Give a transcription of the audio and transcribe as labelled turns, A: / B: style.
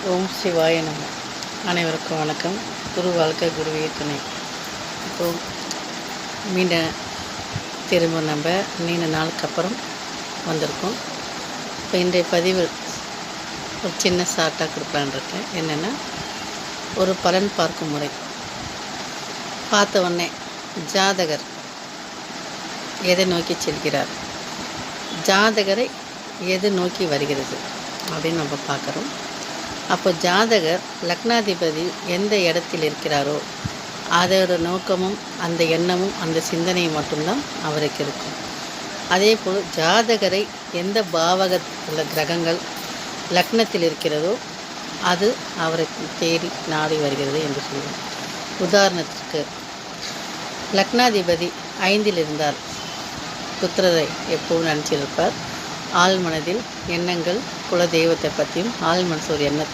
A: ஓம் சிவாய நம. அனைவருக்கும் வணக்கம். குரு வாழ்க்கை குருவே துணை. இப்போது மீண்டும் திரும்ப நம்ம நீண்ட நாளுக்கு அப்புறம் வந்திருக்கோம். இப்போ இன்றைய பதிவு ஒரு சின்ன ஷார்ட்டாக கொடுக்கலான் இருக்கேன். என்னென்னா, ஒரு பலன் பார்க்கும் முறை. பார்த்த உடனே ஜாதகர் எதை நோக்கி செல்கிறார், ஜாதகரை எது நோக்கி வருகிறது அப்படின்னு நம்ம பார்க்குறோம். அப்போ ஜாதகர் லக்னாதிபதி எந்த இடத்தில் இருக்கிறாரோ அதோட நோக்கமும் அந்த எண்ணமும் அந்த சிந்தனையும் மட்டும்தான் அவருக்கு இருக்கும். அதே போல் ஜாதகரை எந்த பாவகத்தில் உள்ள கிரகங்கள் லக்னத்தில் இருக்கிறதோ அது அவரை தேடி நாடி வருகிறது என்று சொல்லுவோம். உதாரணத்திற்கு, லக்னாதிபதி 5இல் இருந்தால் புத்திரரை எப்பவும் நினச்சிருப்பார். ஆள் மனதில் எண்ணங்கள் குல தெய்வத்தை பற்றியும் ஆள் மனசு ஒரு எண்ணத்தை